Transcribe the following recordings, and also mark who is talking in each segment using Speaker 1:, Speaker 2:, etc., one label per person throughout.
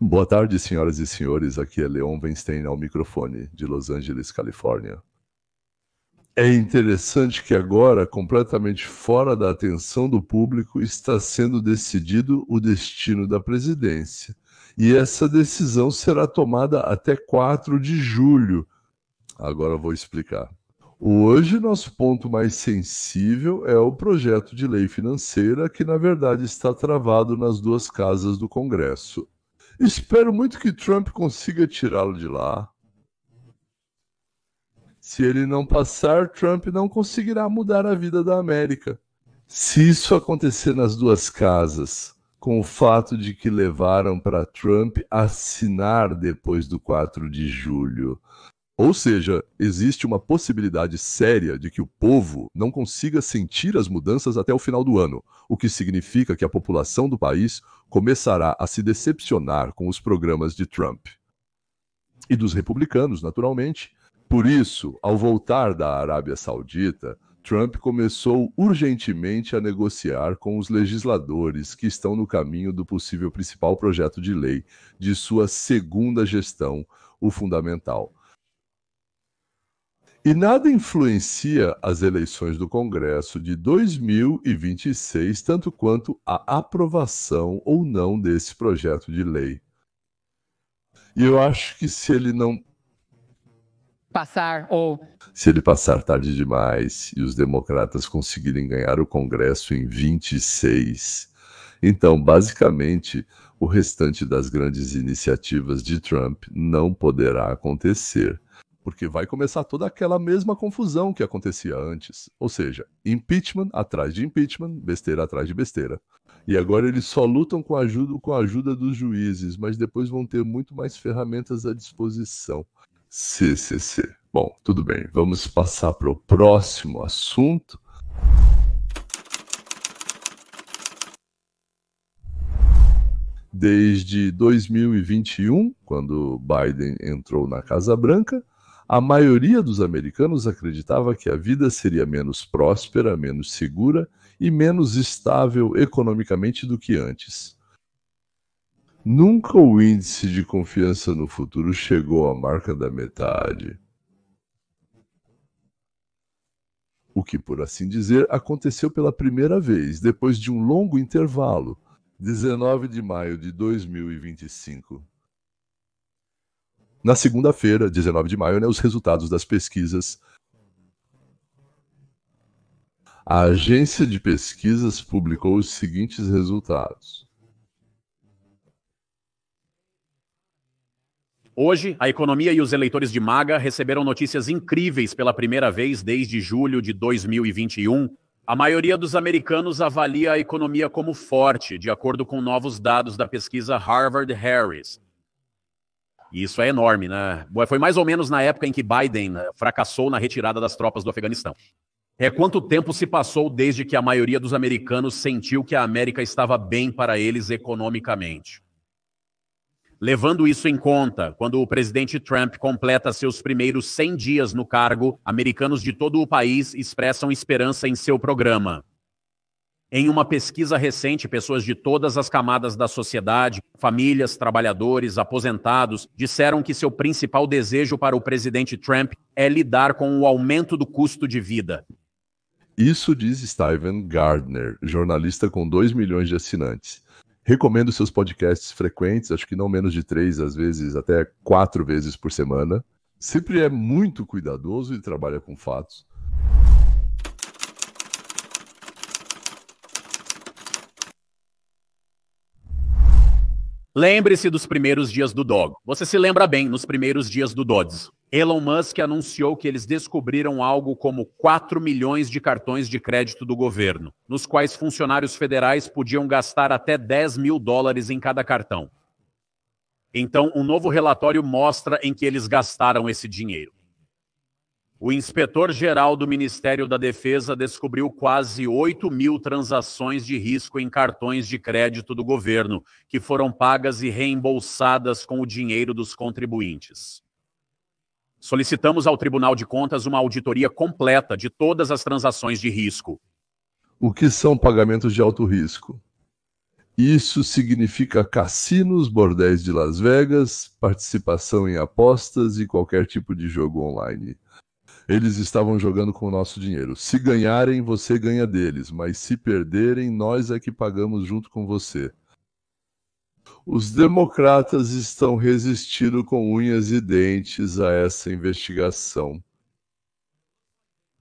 Speaker 1: Boa tarde, senhoras e senhores. Aqui é Leon Weinstein ao microfone, de Los Angeles, Califórnia. É interessante que agora, completamente fora da atenção do público, está sendo decidido o destino da presidência. E essa decisão será tomada até 4 de julho. Agora eu vou explicar. Hoje, nosso ponto mais sensível é o projeto de lei financeira, que na verdade está travado nas duas casas do Congresso. Espero muito que Trump consiga tirá-lo de lá. Se ele não passar, Trump não conseguirá mudar a vida da América. Se isso acontecer nas duas casas, com o fato de que levaram para Trump assinar depois do 4 de julho, ou seja, existe uma possibilidade séria de que o povo não consiga sentir as mudanças até o final do ano, o que significa que a população do país começará a se decepcionar com os programas de Trump. E dos republicanos, naturalmente. Por isso, ao voltar da Arábia Saudita, Trump começou urgentemente a negociar com os legisladores que estão no caminho do possível principal projeto de lei de sua segunda gestão, o fundamental. E nada influencia as eleições do Congresso de 2026, tanto quanto a aprovação ou não desse projeto de lei. E eu acho que se ele passar tarde demais e os democratas conseguirem ganhar o Congresso em 26, então, basicamente, o restante das grandes iniciativas de Trump não poderá acontecer. Porque vai começar toda aquela mesma confusão que acontecia antes. Ou seja, impeachment atrás de impeachment, besteira atrás de besteira. E agora eles só lutam com a ajuda dos juízes, mas depois vão ter muito mais ferramentas à disposição. CCC. Bom, tudo bem. Vamos passar para o próximo assunto. Desde 2021, quando Biden entrou na Casa Branca, a maioria dos americanos acreditava que a vida seria menos próspera, menos segura e menos estável economicamente do que antes. Nunca o índice de confiança no futuro chegou à marca da metade. O que, por assim dizer, aconteceu pela primeira vez, depois de um longo intervalo, 19 de maio de 2025. Na segunda-feira, 19 de maio, os resultados das pesquisas. A agência de pesquisas publicou os seguintes resultados.
Speaker 2: Hoje, a economia e os eleitores de MAGA receberam notícias incríveis pela primeira vez desde julho de 2021. A maioria dos americanos avalia a economia como forte, de acordo com novos dados da pesquisa Harvard-Harris. E isso é enorme, né? Foi mais ou menos na época em que Biden fracassou na retirada das tropas do Afeganistão. Quanto tempo se passou desde que a maioria dos americanos sentiu que a América estava bem para eles economicamente? Levando isso em conta, quando o presidente Trump completa seus primeiros 100 dias no cargo, americanos de todo o país expressam esperança em seu programa. Em uma pesquisa recente, pessoas de todas as camadas da sociedade, famílias, trabalhadores, aposentados, disseram que seu principal desejo para o presidente Trump é lidar com o aumento do custo de vida.
Speaker 1: Isso diz Steven Gardner, jornalista com 2 milhões de assinantes. Recomendo seus podcasts frequentes, acho que não menos de 3, às vezes até 4 vezes por semana. Sempre é muito cuidadoso e trabalha com fatos.
Speaker 2: Lembre-se dos primeiros dias do Dog. Você se lembra bem, nos primeiros dias do Dodge. Elon Musk anunciou que eles descobriram algo como 4 milhões de cartões de crédito do governo, nos quais funcionários federais podiam gastar até $10 mil em cada cartão. Então, um novo relatório mostra em que eles gastaram esse dinheiro. O inspetor-geral do Ministério da Defesa descobriu quase 8 mil transações de risco em cartões de crédito do governo, que foram pagas e reembolsadas com o dinheiro dos contribuintes. Solicitamos ao Tribunal de Contas uma auditoria completa de todas as transações de risco.
Speaker 1: O que são pagamentos de alto risco? Isso significa cassinos, bordéis de Las Vegas, participação em apostas e qualquer tipo de jogo online. Eles estavam jogando com o nosso dinheiro. Se ganharem, você ganha deles, mas se perderem, nós é que pagamos junto com você. Os democratas estão resistindo com unhas e dentes a essa investigação.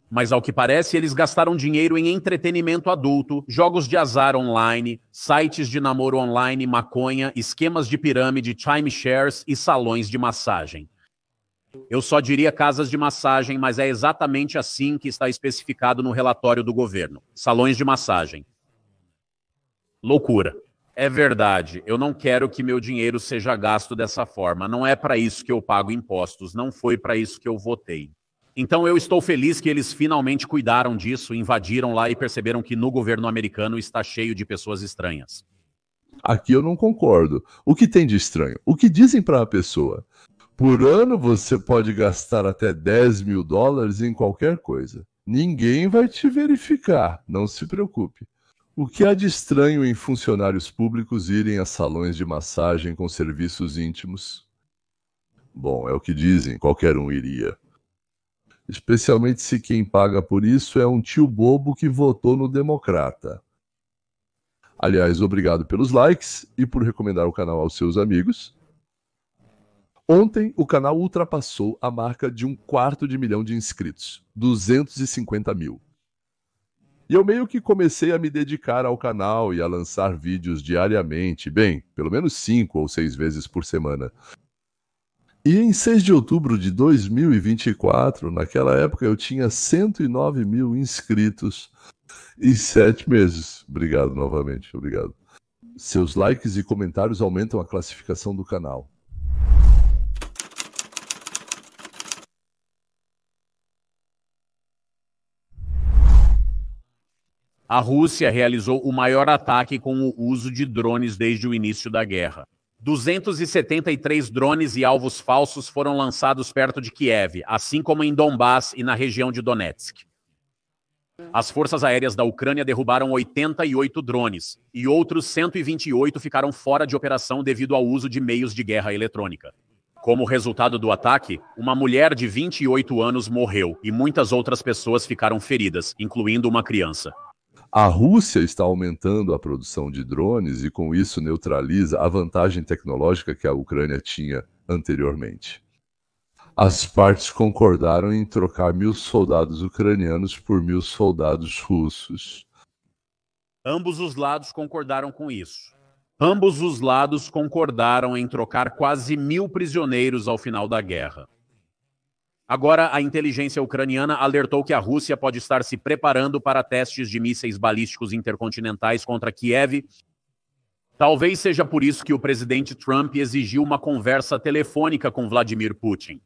Speaker 2: Mas, ao que parece, eles gastaram dinheiro em entretenimento adulto, jogos de azar online, sites de namoro online, maconha, esquemas de pirâmide, timeshares e salões de massagem. Eu só diria casas de massagem, mas é exatamente assim que está especificado no relatório do governo. Salões de massagem. Loucura. É verdade, eu não quero que meu dinheiro seja gasto dessa forma. Não é para isso que eu pago impostos, não foi para isso que eu votei. Então eu estou feliz que eles finalmente cuidaram disso, invadiram lá e perceberam que no governo americano está cheio de pessoas estranhas.
Speaker 1: Aqui eu não concordo. O que tem de estranho? O que dizem para a pessoa? Por ano você pode gastar até $10 mil em qualquer coisa. Ninguém vai te verificar, não se preocupe. O que há de estranho em funcionários públicos irem a salões de massagem com serviços íntimos? Bom, é o que dizem, qualquer um iria. Especialmente se quem paga por isso é um tio bobo que votou no Democrata. Aliás, obrigado pelos likes e por recomendar o canal aos seus amigos. Ontem, o canal ultrapassou a marca de 250.000 de inscritos, 250 mil. E eu meio que comecei a me dedicar ao canal e a lançar vídeos diariamente, bem, pelo menos 5 ou 6 vezes por semana. E em 6 de outubro de 2024, naquela época eu tinha 109 mil inscritos em 7 meses. Obrigado novamente, obrigado. Seus likes e comentários aumentam a classificação do canal.
Speaker 2: A Rússia realizou o maior ataque com o uso de drones desde o início da guerra. 273 drones e alvos falsos foram lançados perto de Kiev, assim como em Donbass e na região de Donetsk. As forças aéreas da Ucrânia derrubaram 88 drones e outros 128 ficaram fora de operação devido ao uso de meios de guerra eletrônica. Como resultado do ataque, uma mulher de 28 anos morreu e muitas outras pessoas ficaram feridas, incluindo uma criança.
Speaker 1: A Rússia está aumentando a produção de drones e com isso neutraliza a vantagem tecnológica que a Ucrânia tinha anteriormente. As partes concordaram em trocar 1.000 soldados ucranianos por 1.000 soldados russos.
Speaker 2: Ambos os lados concordaram com isso. Ambos os lados concordaram em trocar quase 1.000 prisioneiros ao final da guerra. Agora, a inteligência ucraniana alertou que a Rússia pode estar se preparando para testes de mísseis balísticos intercontinentais contra Kiev. Talvez seja por isso que o presidente Trump exigiu uma conversa telefônica com Vladimir Putin.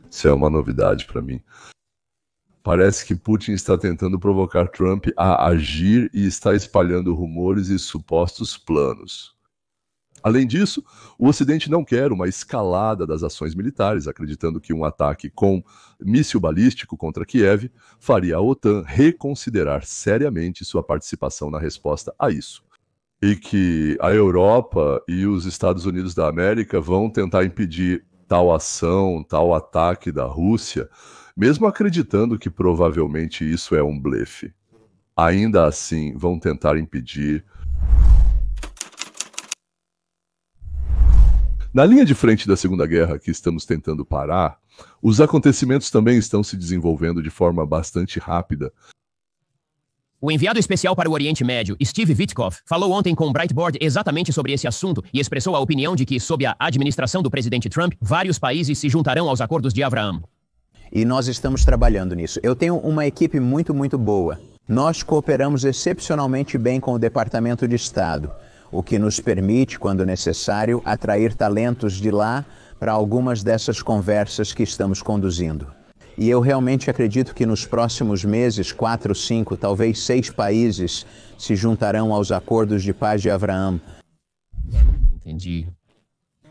Speaker 1: Isso é uma novidade para mim. Parece que Putin está tentando provocar Trump a agir e está espalhando rumores e supostos planos. Além disso, o Ocidente não quer uma escalada das ações militares, acreditando que um ataque com míssil balístico contra Kiev faria a OTAN reconsiderar seriamente sua participação na resposta a isso. E que a Europa e os Estados Unidos da América vão tentar impedir tal ação, tal ataque da Rússia, mesmo acreditando que provavelmente isso é um blefe. Ainda assim, vão tentar impedir. Na linha de frente da Segunda Guerra que estamos tentando parar, os acontecimentos também estão se desenvolvendo de forma bastante rápida.
Speaker 3: O enviado especial para o Oriente Médio, Steve Witkoff, falou ontem com Breitbart exatamente sobre esse assunto e expressou a opinião de que, sob a administração do presidente Trump, vários países se juntarão aos acordos de Abraham.
Speaker 4: E nós estamos trabalhando nisso. Eu tenho uma equipe muito boa. Nós cooperamos excepcionalmente bem com o Departamento de Estado, o que nos permite, quando necessário, atrair talentos de lá para algumas dessas conversas que estamos conduzindo. E eu realmente acredito que nos próximos meses, 4, 5, talvez 6 países se juntarão aos acordos de paz de Abraham.
Speaker 3: Entendi.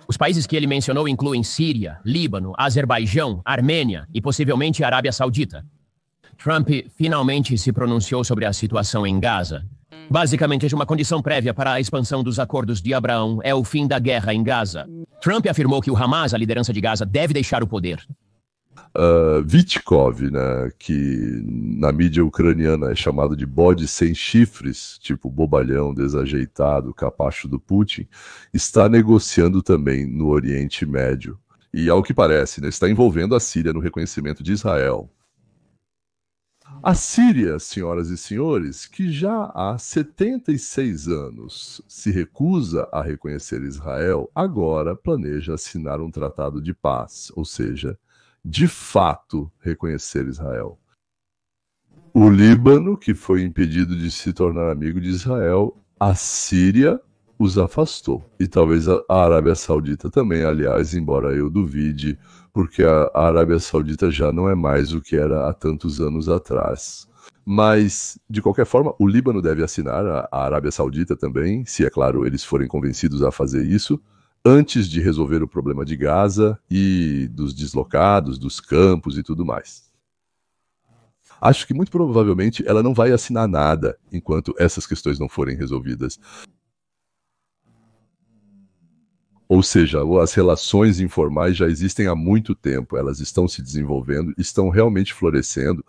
Speaker 3: Os países que ele mencionou incluem Síria, Líbano, Azerbaijão, Armênia e possivelmente Arábia Saudita. Trump finalmente se pronunciou sobre a situação em Gaza. Basicamente, uma condição prévia para a expansão dos acordos de Abraão é o fim da guerra em Gaza. Trump afirmou que o Hamas, a liderança de Gaza, deve deixar o poder.
Speaker 1: Vitkov, né, que na mídia ucraniana é chamado de bode sem chifres, tipo bobalhão, desajeitado, capacho do Putin, está negociando também no Oriente Médio. E ao que parece, né, está envolvendo a Síria no reconhecimento de Israel. A Síria, senhoras e senhores, que já há 76 anos se recusa a reconhecer Israel, agora planeja assinar um tratado de paz, ou seja, de fato reconhecer Israel. O Líbano, que foi impedido de se tornar amigo de Israel, a Síria os afastou. E talvez a Arábia Saudita também, aliás, embora eu duvide, porque a Arábia Saudita já não é mais o que era há tantos anos atrás. Mas, de qualquer forma, o Líbano deve assinar, a Arábia Saudita também, se é claro eles forem convencidos a fazer isso, antes de resolver o problema de Gaza e dos deslocados, dos campos e tudo mais. Acho que muito provavelmente ela não vai assinar nada enquanto essas questões não forem resolvidas. Ou seja, as relações informais já existem há muito tempo, elas estão se desenvolvendo, estão realmente florescendo,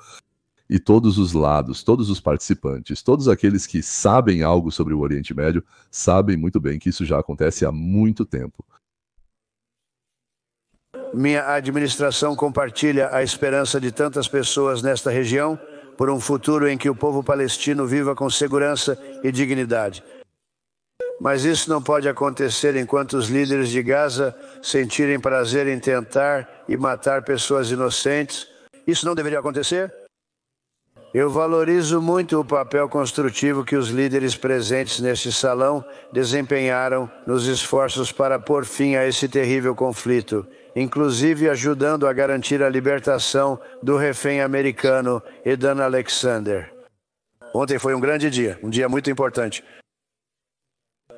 Speaker 1: e todos os lados, todos os participantes, todos aqueles que sabem algo sobre o Oriente Médio, sabem muito bem que isso já acontece há muito tempo.
Speaker 5: Minha administração compartilha a esperança de tantas pessoas nesta região por um futuro em que o povo palestino viva com segurança e dignidade. Mas isso não pode acontecer enquanto os líderes de Gaza sentirem prazer em tentar e matar pessoas inocentes. Isso não deveria acontecer? Eu valorizo muito o papel construtivo que os líderes presentes neste salão desempenharam nos esforços para pôr fim a esse terrível conflito, inclusive ajudando a garantir a libertação do refém americano Edan Alexander. Ontem foi um grande dia, um dia muito importante.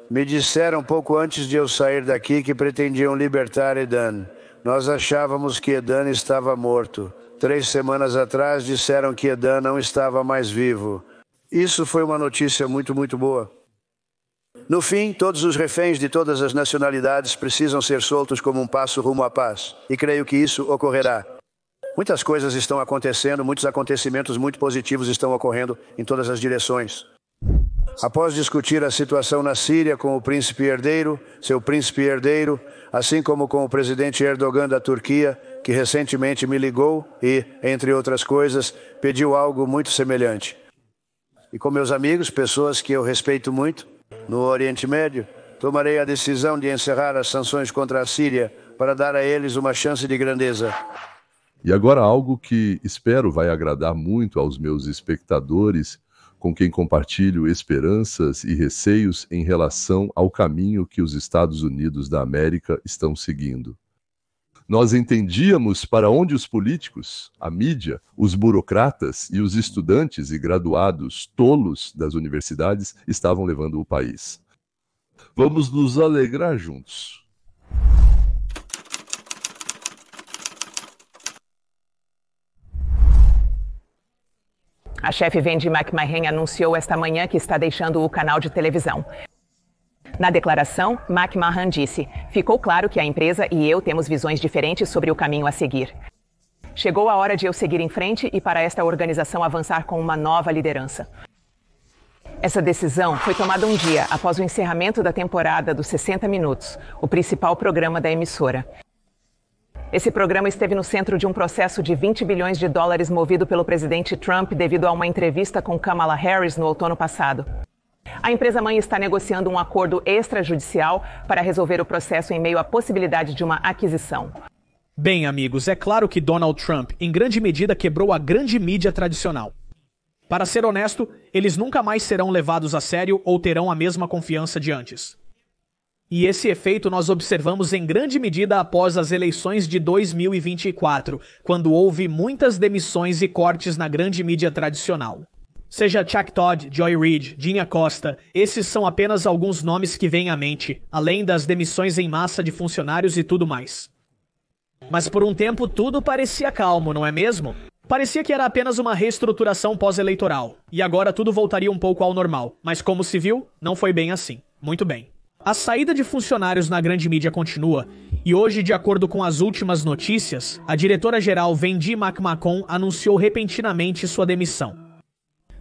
Speaker 5: Me disseram pouco antes de eu sair daqui que pretendiam libertar Edan. Nós achávamos que Edan estava morto. 3 semanas atrás disseram que Edan não estava mais vivo. Isso foi uma notícia muito boa. No fim, todos os reféns de todas as nacionalidades precisam ser soltos como um passo rumo à paz. E creio que isso ocorrerá. Muitas coisas estão acontecendo, muitos acontecimentos muito positivos estão ocorrendo em todas as direções. Após discutir a situação na Síria com o príncipe herdeiro, seu príncipe herdeiro, assim como com o presidente Erdogan da Turquia, que recentemente me ligou e, entre outras coisas, pediu algo muito semelhante. E com meus amigos, pessoas que eu respeito muito, no Oriente Médio, tomarei a decisão de encerrar as sanções contra a Síria para dar a eles uma chance de grandeza.
Speaker 1: E agora algo que espero vai agradar muito aos meus espectadores, com quem compartilho esperanças e receios em relação ao caminho que os Estados Unidos da América estão seguindo. Nós entendíamos para onde os políticos, a mídia, os burocratas e os estudantes e graduados tolos das universidades estavam levando o país. Vamos nos alegrar juntos.
Speaker 6: A chefe Wendy McMahon anunciou esta manhã que está deixando o canal de televisão. Na declaração, McMahon disse: "Ficou claro que a empresa e eu temos visões diferentes sobre o caminho a seguir. Chegou a hora de eu seguir em frente e para esta organização avançar com uma nova liderança." Essa decisão foi tomada um dia após o encerramento da temporada dos 60 Minutos, o principal programa da emissora. Esse programa esteve no centro de um processo de $20 bilhões movido pelo presidente Trump devido a uma entrevista com Kamala Harris no outono passado. A empresa-mãe está negociando um acordo extrajudicial para resolver o processo em meio à possibilidade de uma aquisição.
Speaker 7: Bem, amigos, é claro que Donald Trump, em grande medida, quebrou a grande mídia tradicional. Para ser honesto, eles nunca mais serão levados a sério ou terão a mesma confiança de antes. E esse efeito nós observamos em grande medida após as eleições de 2024, quando houve muitas demissões e cortes na grande mídia tradicional. Seja Chuck Todd, Joy Reid, Gina Costa, esses são apenas alguns nomes que vêm à mente, além das demissões em massa de funcionários e tudo mais. Mas por um tempo tudo parecia calmo, não é mesmo? Parecia que era apenas uma reestruturação pós-eleitoral, e agora tudo voltaria um pouco ao normal. Mas como se viu, não foi bem assim. Muito bem. A saída de funcionários na grande mídia continua, e hoje, de acordo com as últimas notícias, a diretora-geral Vendi McMahon anunciou repentinamente sua demissão.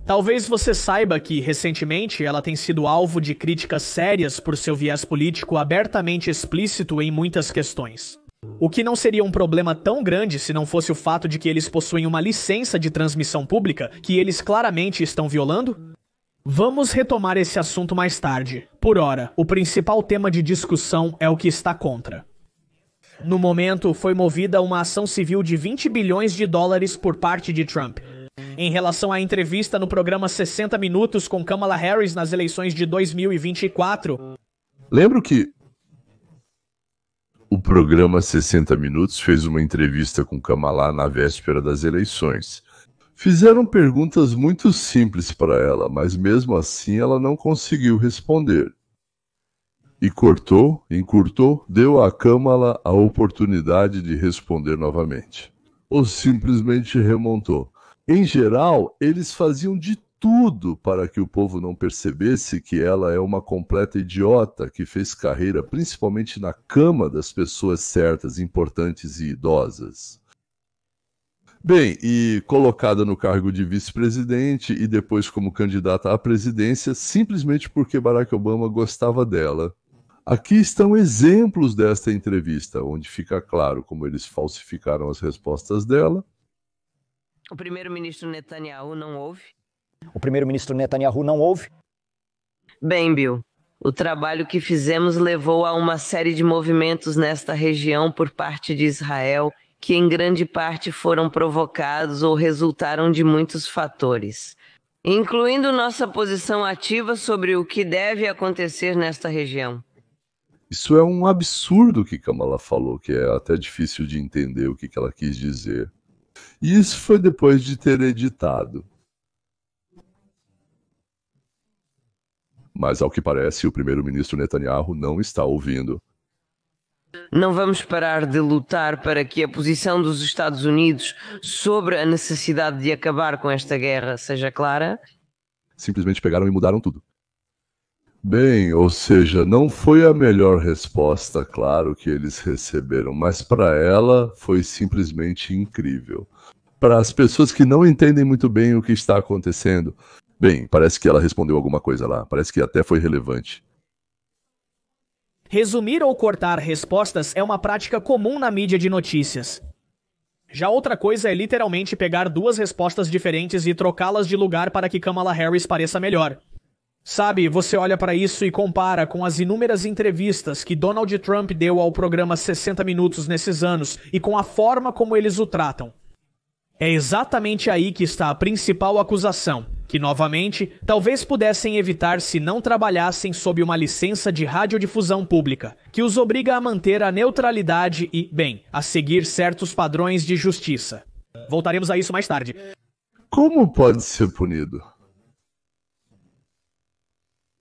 Speaker 7: Talvez você saiba que, recentemente, ela tem sido alvo de críticas sérias por seu viés político abertamente explícito em muitas questões. O que não seria um problema tão grande se não fosse o fato de que eles possuem uma licença de transmissão pública que eles claramente estão violando? Vamos retomar esse assunto mais tarde. Por ora, o principal tema de discussão é o que está contra. No momento, foi movida uma ação civil de 20 bilhões de dólares por parte de Trump, em relação à entrevista no programa 60 Minutos com Kamala Harris nas eleições de 2024.
Speaker 1: Lembro que o programa 60 Minutos fez uma entrevista com Kamala na véspera das eleições. Fizeram perguntas muito simples para ela, mas mesmo assim ela não conseguiu responder. E encurtou, deu a Kamala a oportunidade de responder novamente. Ou simplesmente remontou. Em geral, eles faziam de tudo para que o povo não percebesse que ela é uma completa idiota que fez carreira principalmente na cama das pessoas certas, importantes e idosas. Bem, e colocada no cargo de vice-presidente e depois como candidata à presidência, simplesmente porque Barack Obama gostava dela. Aqui estão exemplos desta entrevista, onde fica claro como eles falsificaram as respostas dela.
Speaker 8: O primeiro-ministro Netanyahu não ouve?
Speaker 9: O primeiro-ministro Netanyahu não ouve?
Speaker 8: Bem, Bill, o trabalho que fizemos levou a uma série de movimentos nesta região por parte de Israel, que em grande parte foram provocados ou resultaram de muitos fatores, incluindo nossa posição ativa sobre o que deve acontecer nesta região.
Speaker 1: Isso é um absurdo que Kamala falou, que é até difícil de entender o que ela quis dizer. E isso foi depois de ter editado. Mas, ao que parece, o primeiro-ministro Netanyahu não está ouvindo.
Speaker 8: Não vamos parar de lutar para que a posição dos Estados Unidos sobre a necessidade de acabar com esta guerra seja clara?
Speaker 1: Simplesmente pegaram e mudaram tudo. Bem, ou seja, não foi a melhor resposta, claro, que eles receberam, mas para ela foi simplesmente incrível. Para as pessoas que não entendem muito bem o que está acontecendo, bem, parece que ela respondeu alguma coisa lá, parece que até foi relevante.
Speaker 7: Resumir ou cortar respostas é uma prática comum na mídia de notícias. Já outra coisa é literalmente pegar duas respostas diferentes e trocá-las de lugar para que Kamala Harris pareça melhor. Sabe, você olha para isso e compara com as inúmeras entrevistas que Donald Trump deu ao programa 60 Minutos nesses anos e com a forma como eles o tratam. É exatamente aí que está a principal acusação, que, novamente, talvez pudessem evitar se não trabalhassem sob uma licença de radiodifusão pública, que os obriga a manter a neutralidade e, bem, a seguir certos padrões de justiça. Voltaremos a isso mais tarde.
Speaker 1: Como pode ser punido?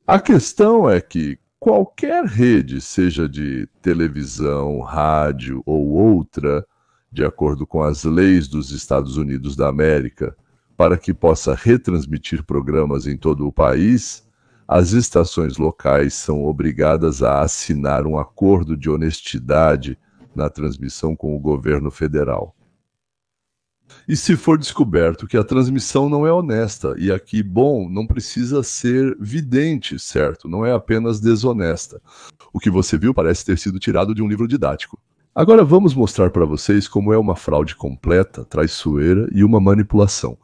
Speaker 1: A questão é que qualquer rede, seja de televisão, rádio ou outra, de acordo com as leis dos Estados Unidos da América, para que possa retransmitir programas em todo o país, as estações locais são obrigadas a assinar um acordo de honestidade na transmissão com o governo federal. E se for descoberto que a transmissão não é honesta, e aqui, bom, não precisa ser vidente, certo? Não é apenas desonesta. O que você viu parece ter sido tirado de um livro didático. Agora vamos mostrar para vocês como é uma fraude completa, traiçoeira e uma manipulação.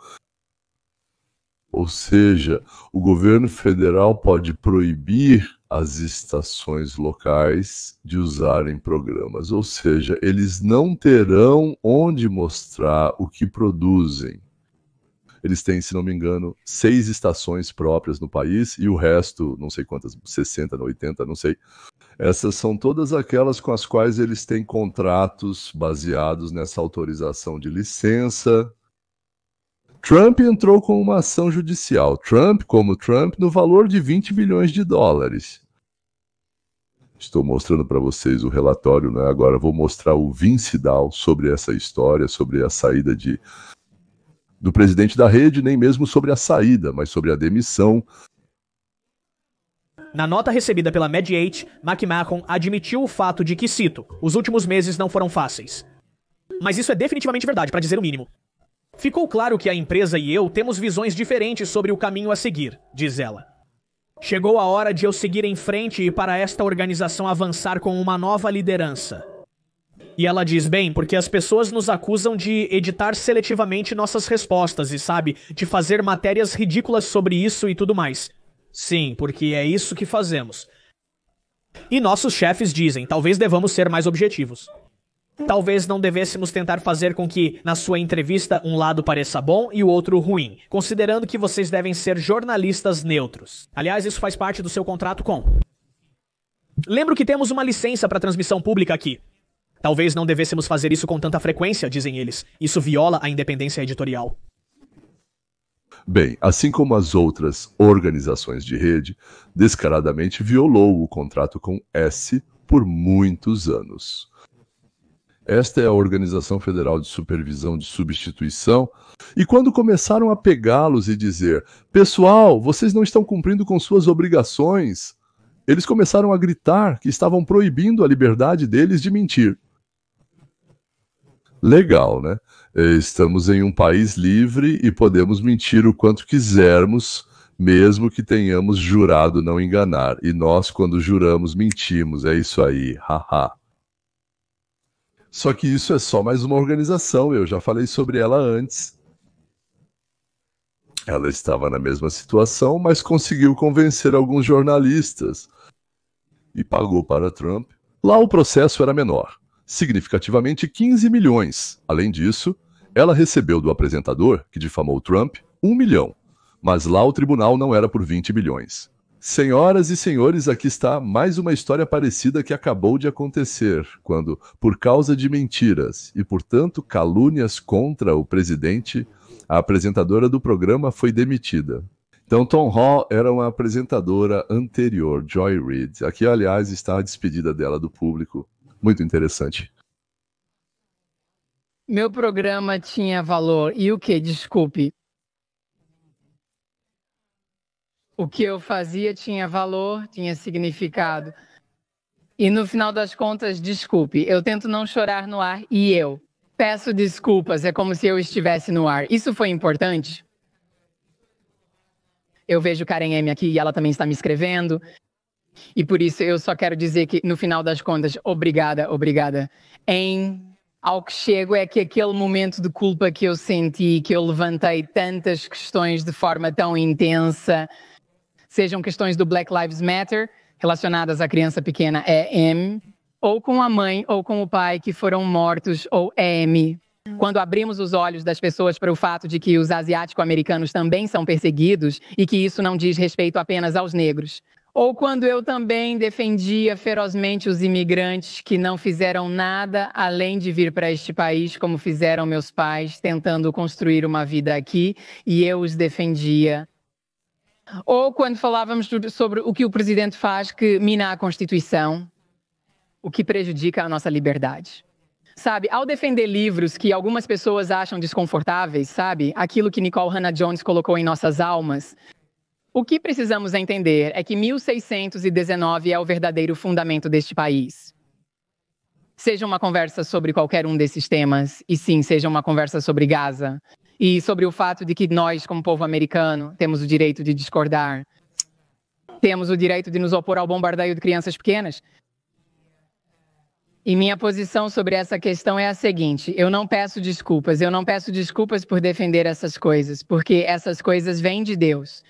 Speaker 1: Ou seja, o governo federal pode proibir as estações locais de usarem programas. Ou seja, eles não terão onde mostrar o que produzem. Eles têm, se não me engano, 6 estações próprias no país e o resto, não sei quantas, 60, 80, não sei. Essas são todas aquelas com as quais eles têm contratos baseados nessa autorização de licença. Trump entrou com uma ação judicial. Trump, como Trump, no valor de 20 bilhões de dólares. Estou mostrando para vocês o relatório, né? Agora vou mostrar o Vince Dow sobre essa história, sobre a saída de do presidente da rede, nem mesmo sobre a saída, mas sobre a demissão.
Speaker 7: Na nota recebida pela Mediaite, McMahon admitiu o fato de que, cito, os últimos meses não foram fáceis. Mas isso é definitivamente verdade, para dizer o mínimo. Ficou claro que a empresa e eu temos visões diferentes sobre o caminho a seguir, diz ela. Chegou a hora de eu seguir em frente e para esta organização avançar com uma nova liderança. E ela diz, bem, porque as pessoas nos acusam de editar seletivamente nossas respostas e, sabe, de fazer matérias ridículas sobre isso e tudo mais. Sim, porque é isso que fazemos. E nossos chefes dizem, talvez devamos ser mais objetivos. Talvez não devêssemos tentar fazer com que, na sua entrevista, um lado pareça bom e o outro ruim, considerando que vocês devem ser jornalistas neutros. Aliás, isso faz parte do seu contrato com. Lembro que temos uma licença para transmissão pública aqui. Talvez não devêssemos fazer isso com tanta frequência, dizem eles. Isso viola a independência editorial.
Speaker 1: Bem, assim como as outras organizações de rede, descaradamente violou o contrato com S por muitos anos. Esta é a Organização Federal de Supervisão de Substituição, e quando começaram a pegá-los e dizer, pessoal, vocês não estão cumprindo com suas obrigações, eles começaram a gritar que estavam proibindo a liberdade deles de mentir. Legal, né? Estamos em um país livre e podemos mentir o quanto quisermos, mesmo que tenhamos jurado não enganar. E nós, quando juramos, mentimos. É isso aí, haha. Só que isso é só mais uma organização, eu já falei sobre ela antes. Ela estava na mesma situação, mas conseguiu convencer alguns jornalistas e pagou para Trump. Lá o processo era menor, significativamente 15 milhões. Além disso, ela recebeu do apresentador, que difamou Trump, 1 milhão. Mas lá o tribunal não era por 20 milhões. Senhoras e senhores, aqui está mais uma história parecida que acabou de acontecer, quando, por causa de mentiras e, portanto, calúnias contra o presidente, a apresentadora do programa foi demitida. Então, Tom Hall era uma apresentadora anterior, Joy Reid. Aqui, aliás, está a despedida dela do público. Muito interessante.
Speaker 10: Meu programa tinha valor. E o que? Desculpe. O que eu fazia tinha valor, tinha significado. E no final das contas, desculpe, eu tento não chorar no ar e eu peço desculpas, é como se eu estivesse no ar. Isso foi importante? Eu vejo Karen M aqui e ela também está me escrevendo. E por isso eu só quero dizer que no final das contas, obrigada, obrigada. Ao que chego é que aquele momento de culpa que eu senti, que eu levantei tantas questões de forma tão intensa, sejam questões do Black Lives Matter, relacionadas à criança pequena EM, ou com a mãe ou com o pai que foram mortos, ou EM. Quando abrimos os olhos das pessoas para o fato de que os asiático-americanos também são perseguidos e que isso não diz respeito apenas aos negros. Ou quando eu também defendia ferozmente os imigrantes que não fizeram nada além de vir para este país, como fizeram meus pais, tentando construir uma vida aqui, e eu os defendia. Ou quando falávamos sobre o que o presidente faz que mina a Constituição, o que prejudica a nossa liberdade. Sabe, ao defender livros que algumas pessoas acham desconfortáveis, sabe, aquilo que Nicole Hannah-Jones colocou em nossas almas, o que precisamos entender é que 1619 é o verdadeiro fundamento deste país. Seja uma conversa sobre qualquer um desses temas, e sim, seja uma conversa sobre Gaza, e sobre o fato de que nós, como povo americano, temos o direito de discordar. Temos o direito de nos opor ao bombardeio de crianças pequenas. E minha posição sobre essa questão é a seguinte: eu não peço desculpas por defender essas coisas, porque essas coisas vêm de Deus.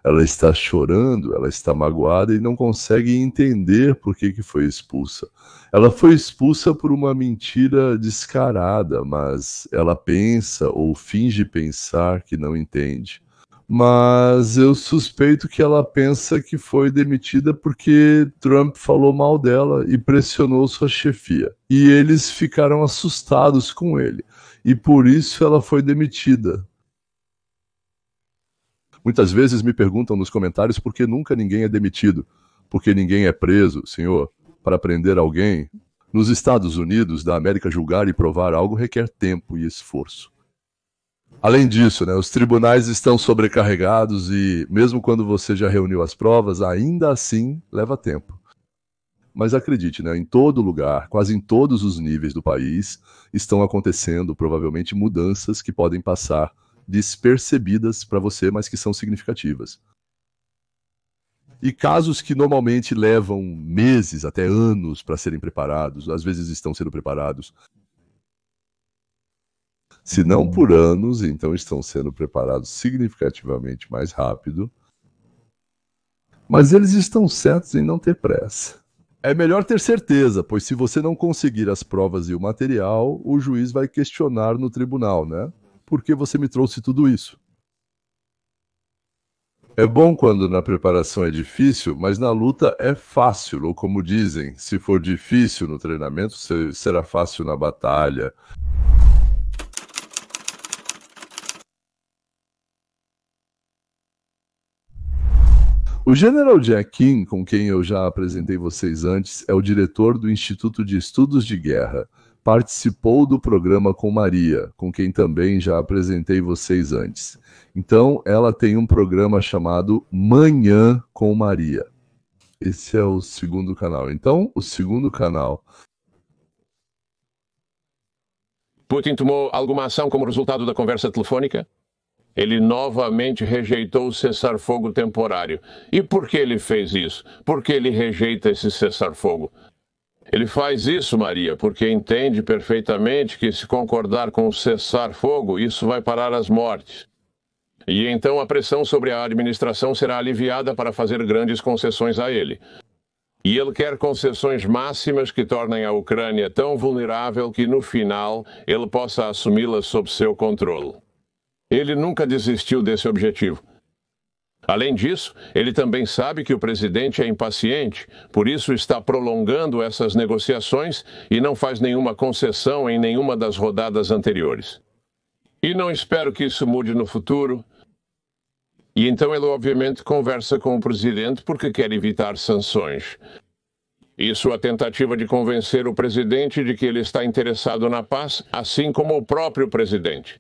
Speaker 1: Ela está chorando, ela está magoada e não consegue entender por que foi expulsa. Ela foi expulsa por uma mentira descarada, mas ela pensa ou finge pensar que não entende. Mas eu suspeito que ela pensa que foi demitida porque Trump falou mal dela e pressionou sua chefia. E eles ficaram assustados com ele. E por isso ela foi demitida. Muitas vezes me perguntam nos comentários por que nunca ninguém é demitido. Porque ninguém é preso, senhor, para prender alguém. Nos Estados Unidos da América, julgar e provar algo requer tempo e esforço. Além disso, né, os tribunais estão sobrecarregados e, mesmo quando você já reuniu as provas, ainda assim leva tempo. Mas acredite, né, em todo lugar, quase em todos os níveis do país, estão acontecendo provavelmente mudanças que podem passar despercebidas para você, mas que são significativas. E casos que normalmente levam meses, até anos para serem preparados, às vezes estão sendo preparados. Se não por anos, então estão sendo preparados significativamente mais rápido. Mas eles estão certos em não ter pressa. É melhor ter certeza, pois se você não conseguir as provas e o material, o juiz vai questionar no tribunal, né? Por que você me trouxe tudo isso? É bom quando na preparação é difícil, mas na luta é fácil, ou como dizem, se for difícil no treinamento, será fácil na batalha. O General Jack King, com quem eu já apresentei vocês antes, é o diretor do Instituto de Estudos de Guerra. Participou do programa com Maria, com quem também já apresentei vocês antes. Então, ela tem um programa chamado Manhã com Maria. Esse é o segundo canal. Então, o segundo canal.
Speaker 11: Putin tomou alguma ação como resultado da conversa telefônica? Ele novamente rejeitou o cessar-fogo temporário. E por que ele fez isso? Por que ele rejeita esse cessar-fogo? Ele faz isso, Maria, porque entende perfeitamente que se concordar com o cessar-fogo, isso vai parar as mortes. E então a pressão sobre a administração será aliviada para fazer grandes concessões a ele. E ele quer concessões máximas que tornem a Ucrânia tão vulnerável que, no final, ele possa assumi-las sob seu controle. Ele nunca desistiu desse objetivo. Além disso, ele também sabe que o presidente é impaciente, por isso está prolongando essas negociações e não faz nenhuma concessão em nenhuma das rodadas anteriores. E não espero que isso mude no futuro. E então ele obviamente conversa com o presidente porque quer evitar sanções. E sua tentativa de convencer o presidente de que ele está interessado na paz, assim como o próprio presidente.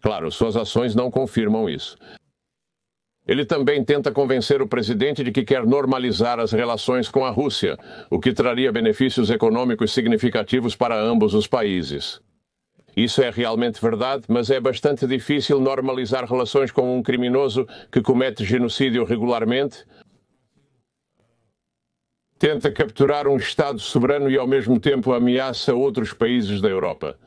Speaker 11: Claro, suas ações não confirmam isso. Ele também tenta convencer o presidente de que quer normalizar as relações com a Rússia, o que traria benefícios econômicos significativos para ambos os países. Isso é realmente verdade, mas é bastante difícil normalizar relações com um criminoso que comete genocídio regularmente, tenta capturar um Estado soberano e ao mesmo tempo ameaça outros países da Europa.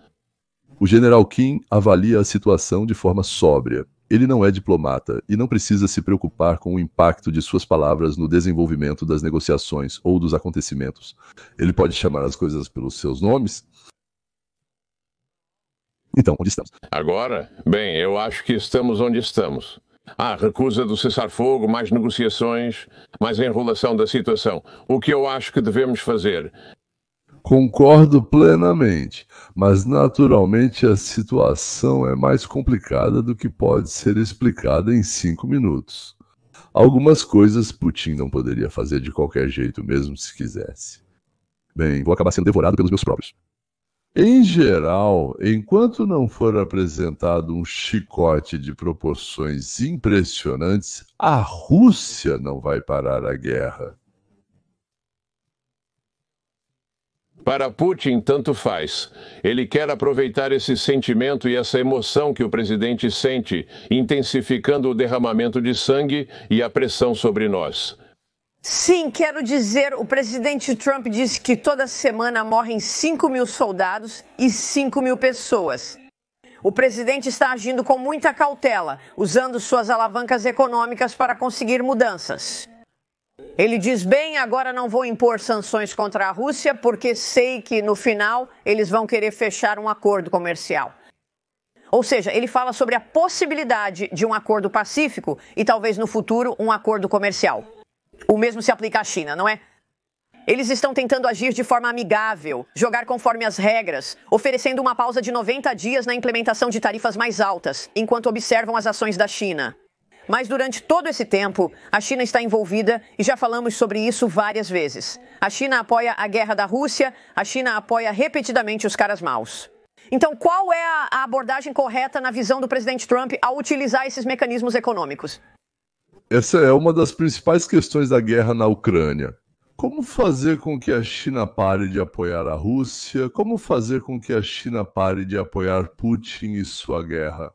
Speaker 1: O General King avalia a situação de forma sóbria. Ele não é diplomata e não precisa se preocupar com o impacto de suas palavras no desenvolvimento das negociações ou dos acontecimentos. Ele pode chamar as coisas pelos seus nomes? Então, onde estamos?
Speaker 11: Agora, bem, eu acho que estamos onde estamos. Recusa do cessar-fogo, mais negociações, mais enrolação da situação. O que eu acho que devemos fazer?
Speaker 1: Concordo plenamente, mas naturalmente a situação é mais complicada do que pode ser explicada em 5 minutos. Algumas coisas Putin não poderia fazer de qualquer jeito, mesmo se quisesse. Bem, vou acabar sendo devorado pelos meus próprios. Em geral, enquanto não for apresentado um chicote de proporções impressionantes, a Rússia não vai parar a guerra.
Speaker 11: Para Putin, tanto faz. Ele quer aproveitar esse sentimento e essa emoção que o presidente sente, intensificando o derramamento de sangue e a pressão sobre nós.
Speaker 12: Sim, quero dizer, o presidente Trump disse que toda semana morrem 5.000 soldados e 5.000 pessoas. O presidente está agindo com muita cautela, usando suas alavancas econômicas para conseguir mudanças. Ele diz, bem, agora não vou impor sanções contra a Rússia porque sei que no final eles vão querer fechar um acordo comercial. Ou seja, ele fala sobre a possibilidade de um acordo pacífico e talvez no futuro um acordo comercial. O mesmo se aplica à China, não é? Eles estão tentando agir de forma amigável, jogar conforme as regras, oferecendo uma pausa de 90 dias na implementação de tarifas mais altas, enquanto observam as ações da China. Mas durante todo esse tempo, a China está envolvida e já falamos sobre isso várias vezes. A China apoia a guerra da Rússia, a China apoia repetidamente os caras maus. Então, qual é a abordagem correta na visão do presidente Trump ao utilizar esses mecanismos econômicos?
Speaker 1: Essa é uma das principais questões da guerra na Ucrânia. Como fazer com que a China pare de apoiar a Rússia? Como fazer com que a China pare de apoiar Putin e sua guerra?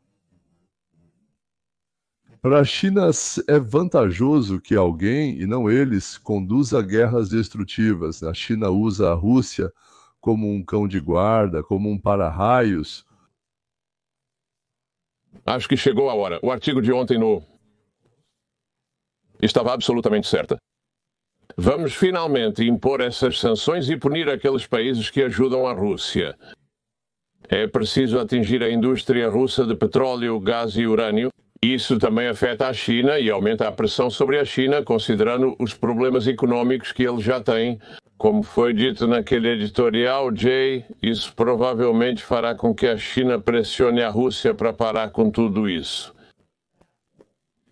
Speaker 1: Para a China é vantajoso que alguém, e não eles, conduza guerras destrutivas. A China usa a Rússia como um cão de guarda, como um para-raios.
Speaker 11: Acho que chegou a hora. O artigo de ontem estava absolutamente certa. Vamos finalmente impor essas sanções e punir aqueles países que ajudam a Rússia. É preciso atingir a indústria russa de petróleo, gás e urânio. Isso também afeta a China e aumenta a pressão sobre a China, considerando os problemas econômicos que ele já tem. Como foi dito naquele editorial, Jay, isso provavelmente fará com que a China pressione a Rússia para parar com tudo isso.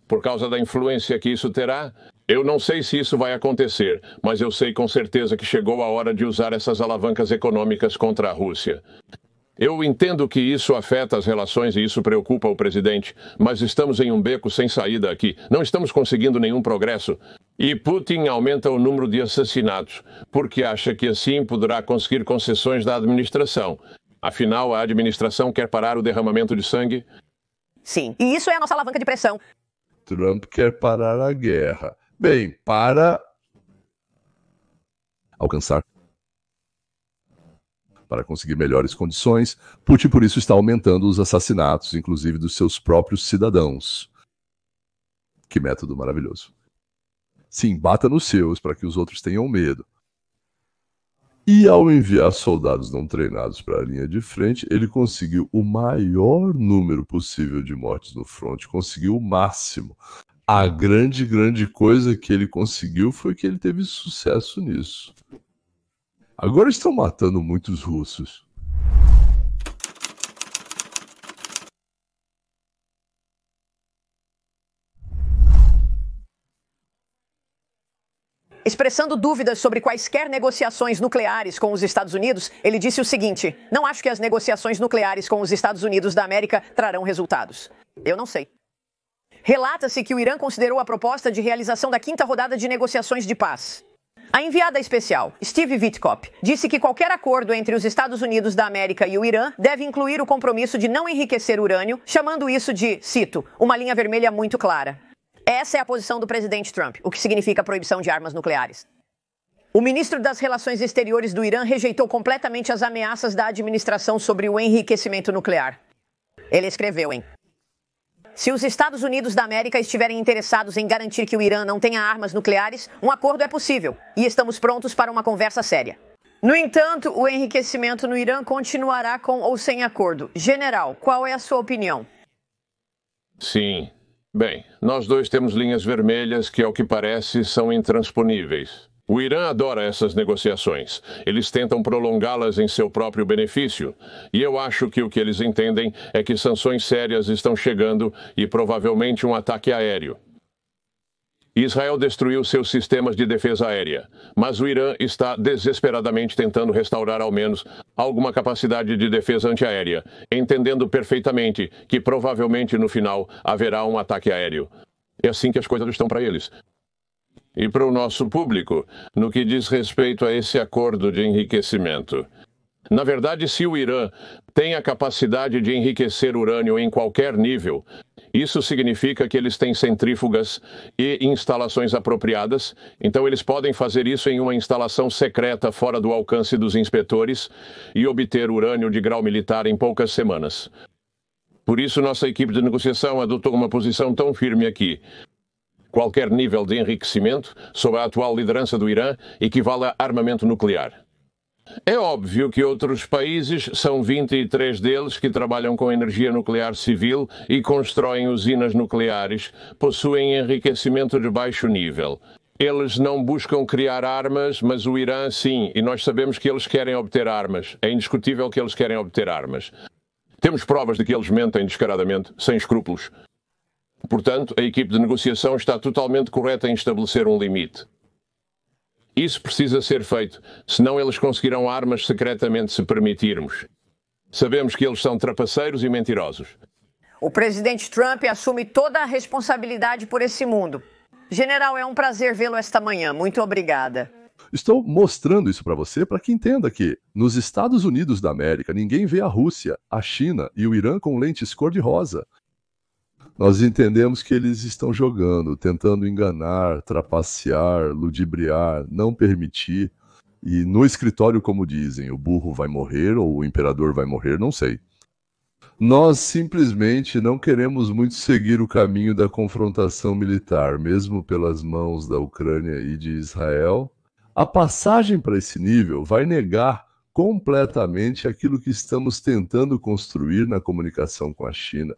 Speaker 11: Por causa da influência que isso terá, eu não sei se isso vai acontecer, mas eu sei com certeza que chegou a hora de usar essas alavancas econômicas contra a Rússia. Eu entendo que isso afeta as relações e isso preocupa o presidente, mas estamos em um beco sem saída aqui. Não estamos conseguindo nenhum progresso. E Putin aumenta o número de assassinatos, porque acha que assim poderá conseguir concessões da administração. Afinal, a administração quer parar o derramamento de sangue?
Speaker 12: Sim, e isso é a nossa alavanca de pressão.
Speaker 1: Trump quer parar a guerra. Bem, para alcançar, para conseguir melhores condições, Putin por isso está aumentando os assassinatos, inclusive dos seus próprios cidadãos. Que método maravilhoso. Sim, bata nos seus para que os outros tenham medo. E ao enviar soldados não treinados para a linha de frente, ele conseguiu o maior número possível de mortes no fronte, conseguiu o máximo. A grande coisa que ele conseguiu foi que ele teve sucesso nisso. Agora estão matando muitos russos.
Speaker 12: Expressando dúvidas sobre quaisquer negociações nucleares com os Estados Unidos, ele disse o seguinte: não acho que as negociações nucleares com os Estados Unidos da América trarão resultados. Eu não sei. Relata-se que o Irã considerou a proposta de realização da 5ª rodada de negociações de paz. A enviada especial, Steve Witkoff, disse que qualquer acordo entre os Estados Unidos da América e o Irã deve incluir o compromisso de não enriquecer urânio, chamando isso de, cito, uma linha vermelha muito clara. Essa é a posição do presidente Trump, o que significa proibição de armas nucleares. O ministro das Relações Exteriores do Irã rejeitou completamente as ameaças da administração sobre o enriquecimento nuclear. Ele escreveu em: se os Estados Unidos da América estiverem interessados em garantir que o Irã não tenha armas nucleares, um acordo é possível e estamos prontos para uma conversa séria. No entanto, o enriquecimento no Irã continuará com ou sem acordo. General, qual é a sua opinião?
Speaker 11: Sim. Bem, nós dois temos linhas vermelhas que, ao que parece, são intransponíveis. O Irã adora essas negociações. Eles tentam prolongá-las em seu próprio benefício. E eu acho que o que eles entendem é que sanções sérias estão chegando e provavelmente um ataque aéreo. Israel destruiu seus sistemas de defesa aérea, mas o Irã está desesperadamente tentando restaurar ao menos alguma capacidade de defesa antiaérea, entendendo perfeitamente que provavelmente no final haverá um ataque aéreo. É assim que as coisas estão para eles. E para o nosso público, no que diz respeito a esse acordo de enriquecimento. Na verdade, se o Irã tem a capacidade de enriquecer urânio em qualquer nível, isso significa que eles têm centrífugas e instalações apropriadas, então eles podem fazer isso em uma instalação secreta fora do alcance dos inspetores e obter urânio de grau militar em poucas semanas. Por isso, nossa equipe de negociação adotou uma posição tão firme aqui. Qualquer nível de enriquecimento, sob a atual liderança do Irã, equivale a armamento nuclear. É óbvio que outros países, são 23 deles que trabalham com energia nuclear civil e constroem usinas nucleares, possuem enriquecimento de baixo nível. Eles não buscam criar armas, mas o Irã sim, e nós sabemos que eles querem obter armas. É indiscutível que eles querem obter armas. Temos provas de que eles mentem descaradamente, sem escrúpulos. Portanto, a equipe de negociação está totalmente correta em estabelecer um limite. Isso precisa ser feito, senão eles conseguirão armas secretamente se permitirmos. Sabemos que eles são trapaceiros e mentirosos.
Speaker 12: O presidente Trump assume toda a responsabilidade por esse mundo. General, é um prazer vê-lo esta manhã. Muito obrigada.
Speaker 1: Estou mostrando isso para você para que entenda que nos Estados Unidos da América ninguém vê a Rússia, a China e o Irã com lentes cor-de-rosa. Nós entendemos que eles estão jogando, tentando enganar, trapacear, ludibriar, não permitir. E no escritório, como dizem, o burro vai morrer ou o imperador vai morrer, não sei. Nós simplesmente não queremos muito seguir o caminho da confrontação militar, mesmo pelas mãos da Ucrânia e de Israel. A passagem para esse nível vai negar completamente aquilo que estamos tentando construir na comunicação com a China.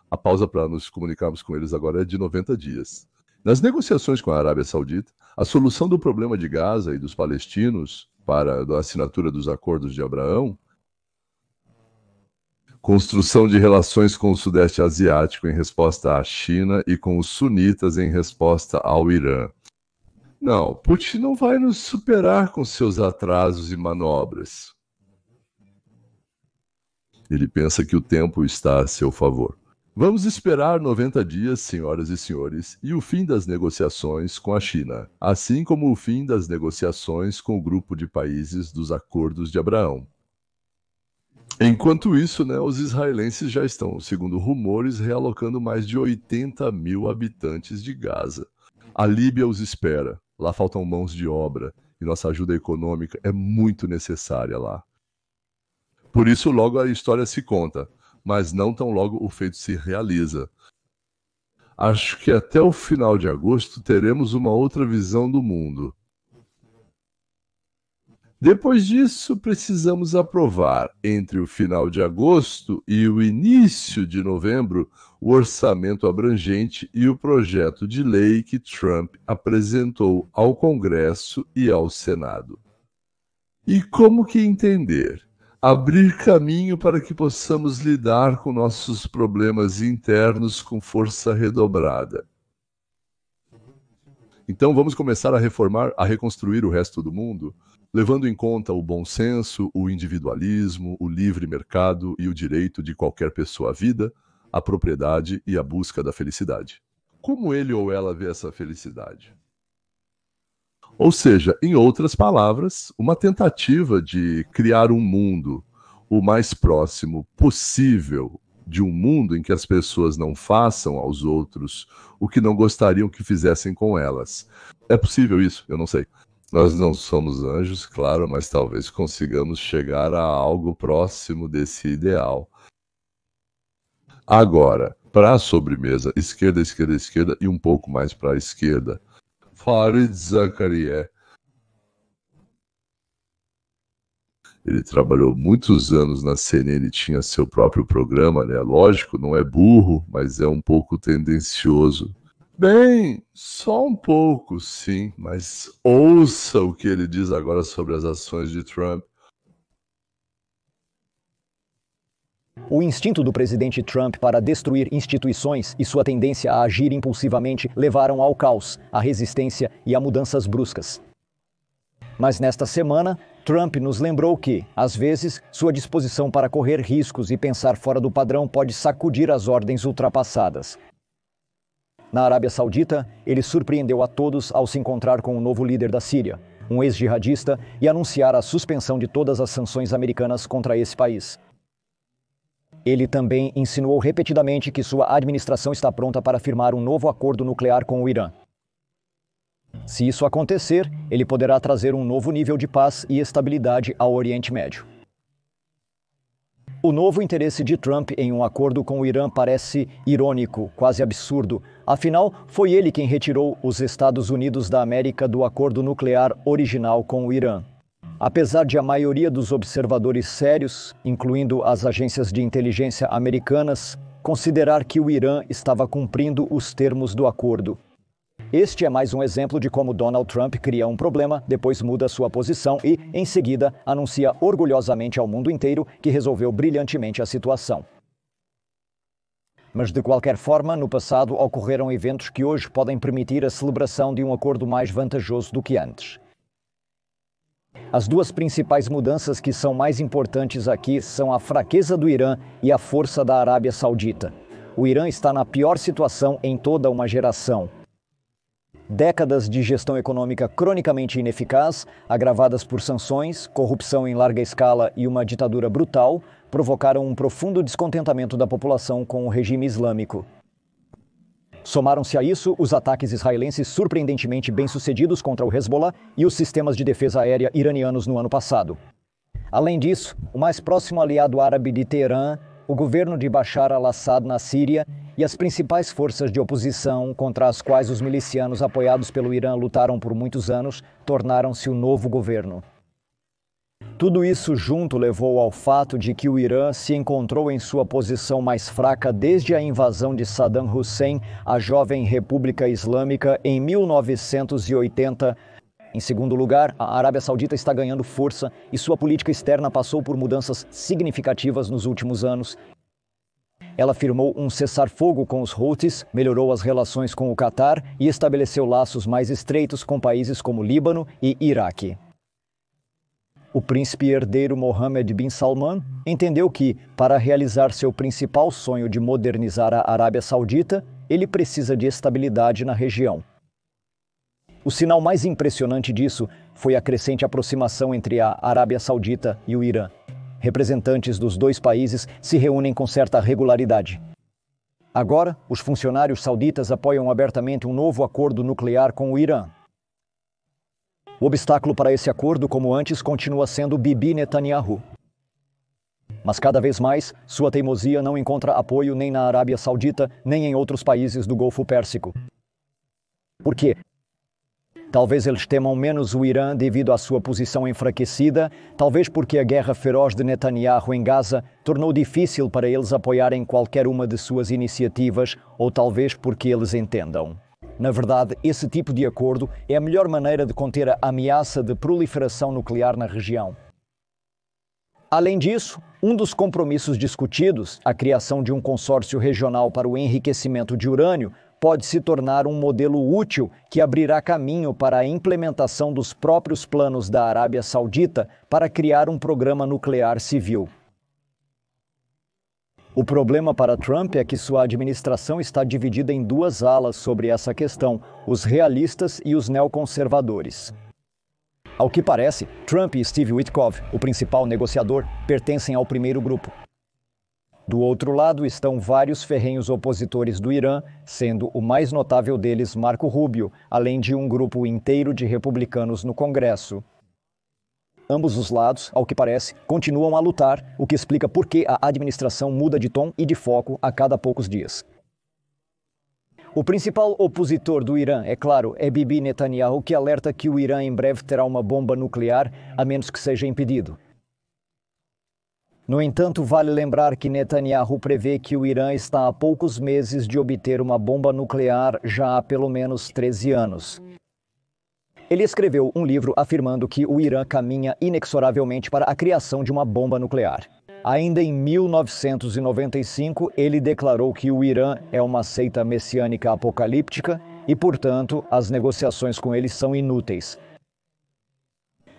Speaker 1: A pausa para nos comunicarmos com eles agora é de 90 dias. Nas negociações com a Arábia Saudita, a solução do problema de Gaza e dos palestinos para a assinatura dos acordos de Abraão, construção de relações com o Sudeste Asiático em resposta à China e com os sunitas em resposta ao Irã. Não, Putin não vai nos superar com seus atrasos e manobras. Ele pensa que o tempo está a seu favor. Vamos esperar 90 dias, senhoras e senhores, e o fim das negociações com a China, assim como o fim das negociações com o grupo de países dos Acordos de Abraão. Enquanto isso, os israelenses já estão, segundo rumores, realocando mais de 80 mil habitantes de Gaza. A Líbia os espera, lá faltam mãos de obra, e nossa ajuda econômica é muito necessária lá. Por isso, logo a história se conta, mas não tão logo o feito se realiza. Acho que até o final de agosto teremos uma outra visão do mundo. Depois disso, precisamos aprovar, entre o final de agosto e o início de novembro, o orçamento abrangente e o projeto de lei que Trump apresentou ao Congresso e ao Senado. E como que entender? Abrir caminho para que possamos lidar com nossos problemas internos com força redobrada. Então vamos começar a reformar, a reconstruir o resto do mundo, levando em conta o bom senso, o individualismo, o livre mercado e o direito de qualquer pessoa à vida, à propriedade e à busca da felicidade. Como ele ou ela vê essa felicidade? Ou seja, em outras palavras, uma tentativa de criar um mundo o mais próximo possível de um mundo em que as pessoas não façam aos outros o que não gostariam que fizessem com elas. É possível isso? Eu não sei. Nós não somos anjos, claro, mas talvez consigamos chegar a algo próximo desse ideal. Agora, para a sobremesa, esquerda, esquerda, esquerda e um pouco mais para a esquerda. Fareed Zakaria. Ele trabalhou muitos anos na CNN, tinha seu próprio programa, Lógico, não é burro, mas é um pouco tendencioso. Bem, só um pouco, sim, mas ouça o que ele diz agora sobre as ações de Trump.
Speaker 9: O instinto do presidente Trump para destruir instituições e sua tendência a agir impulsivamente levaram ao caos, à resistência e a mudanças bruscas. Mas nesta semana, Trump nos lembrou que, às vezes, sua disposição para correr riscos e pensar fora do padrão pode sacudir as ordens ultrapassadas. Na Arábia Saudita, ele surpreendeu a todos ao se encontrar com o novo líder da Síria, um ex-jihadista, e anunciar a suspensão de todas as sanções americanas contra esse país. Ele também insinuou repetidamente que sua administração está pronta para firmar um novo acordo nuclear com o Irã. Se isso acontecer, ele poderá trazer um novo nível de paz e estabilidade ao Oriente Médio. O novo interesse de Trump em um acordo com o Irã parece irônico, quase absurdo. Afinal, foi ele quem retirou os Estados Unidos da América do acordo nuclear original com o Irã. Apesar de a maioria dos observadores sérios, incluindo as agências de inteligência americanas, considerar que o Irã estava cumprindo os termos do acordo. Este é mais um exemplo de como Donald Trump cria um problema, depois muda sua posição e, em seguida, anuncia orgulhosamente ao mundo inteiro que resolveu brilhantemente a situação. Mas, de qualquer forma, no passado ocorreram eventos que hoje podem permitir a celebração de um acordo mais vantajoso do que antes. As duas principais mudanças que são mais importantes aqui são a fraqueza do Irã e a força da Arábia Saudita. O Irã está na pior situação em toda uma geração. Décadas de gestão econômica cronicamente ineficaz, agravadas por sanções, corrupção em larga escala e uma ditadura brutal, provocaram um profundo descontentamento da população com o regime islâmico. Somaram-se a isso os ataques israelenses surpreendentemente bem-sucedidos contra o Hezbollah e os sistemas de defesa aérea iranianos no ano passado. Além disso, o mais próximo aliado árabe de Teherã, o governo de Bashar al-Assad na Síria e as principais forças de oposição contra as quais os milicianos apoiados pelo Irã lutaram por muitos anos, tornaram-se o novo governo. Tudo isso junto levou ao fato de que o Irã se encontrou em sua posição mais fraca desde a invasão de Saddam Hussein à jovem República Islâmica em 1980. Em segundo lugar, a Arábia Saudita está ganhando força e sua política externa passou por mudanças significativas nos últimos anos. Ela firmou um cessar-fogo com os Houthis, melhorou as relações com o Catar e estabeleceu laços mais estreitos com países como Líbano e Iraque. O príncipe herdeiro Mohammed bin Salman entendeu que, para realizar seu principal sonho de modernizar a Arábia Saudita, ele precisa de estabilidade na região. O sinal mais impressionante disso foi a crescente aproximação entre a Arábia Saudita e o Irã. Representantes dos dois países se reúnem com certa regularidade. Agora, os funcionários sauditas apoiam abertamente um novo acordo nuclear com o Irã. O obstáculo para esse acordo, como antes, continua sendo Bibi Netanyahu. Mas cada vez mais, sua teimosia não encontra apoio nem na Arábia Saudita, nem em outros países do Golfo Pérsico. Por quê? Talvez eles temam menos o Irã devido à sua posição enfraquecida, talvez porque a guerra feroz de Netanyahu em Gaza tornou difícil para eles apoiarem qualquer uma de suas iniciativas, ou talvez porque eles entendam. Na verdade, esse tipo de acordo é a melhor maneira de conter a ameaça de proliferação nuclear na região. Além disso, um dos compromissos discutidos, a criação de um consórcio regional para o enriquecimento de urânio, pode se tornar um modelo útil que abrirá caminho para a implementação dos próprios planos da Arábia Saudita para criar um programa nuclear civil. O problema para Trump é que sua administração está dividida em duas alas sobre essa questão, os realistas e os neoconservadores. Ao que parece, Trump e Steve Witkoff, o principal negociador, pertencem ao primeiro grupo. Do outro lado estão vários ferrenhos opositores do Irã, sendo o mais notável deles Marco Rubio, além de um grupo inteiro de republicanos no Congresso. Ambos os lados, ao que parece, continuam a lutar, o que explica por que a administração muda de tom e de foco a cada poucos dias. O principal opositor do Irã, é claro, é Bibi Netanyahu, que alerta que o Irã em breve terá uma bomba nuclear, a menos que seja impedido. No entanto, vale lembrar que Netanyahu prevê que o Irã está a poucos meses de obter uma bomba nuclear já há pelo menos 13 anos. Ele escreveu um livro afirmando que o Irã caminha inexoravelmente para a criação de uma bomba nuclear. Ainda em 1995, ele declarou que o Irã é uma seita messiânica apocalíptica e, portanto, as negociações com ele são inúteis.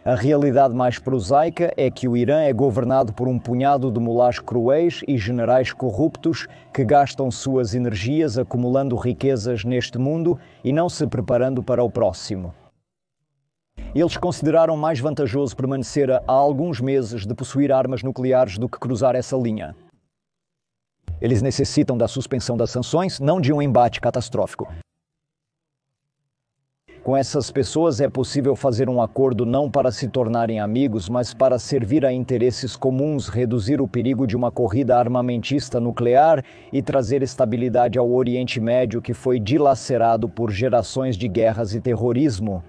Speaker 9: A realidade mais prosaica é que o Irã é governado por um punhado de mulás cruéis e generais corruptos que gastam suas energias acumulando riquezas neste mundo e não se preparando para o próximo. Eles consideraram mais vantajoso permanecer a alguns meses de possuir armas nucleares do que cruzar essa linha. Eles necessitam da suspensão das sanções, não de um embate catastrófico. Com essas pessoas é possível fazer um acordo não para se tornarem amigos, mas para servir a interesses comuns, reduzir o perigo de uma corrida armamentista nuclear e trazer estabilidade ao Oriente Médio que foi dilacerado por gerações de guerras e terrorismo.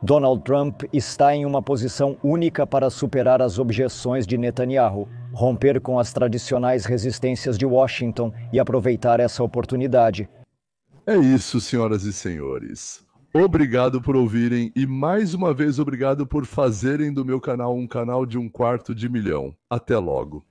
Speaker 9: Donald Trump está em uma posição única para superar as objeções de Netanyahu, romper com as tradicionais resistências de Washington e aproveitar essa oportunidade.
Speaker 1: É isso, senhoras e senhores. Obrigado por ouvirem e mais uma vez obrigado por fazerem do meu canal um canal de 250 mil. Até logo.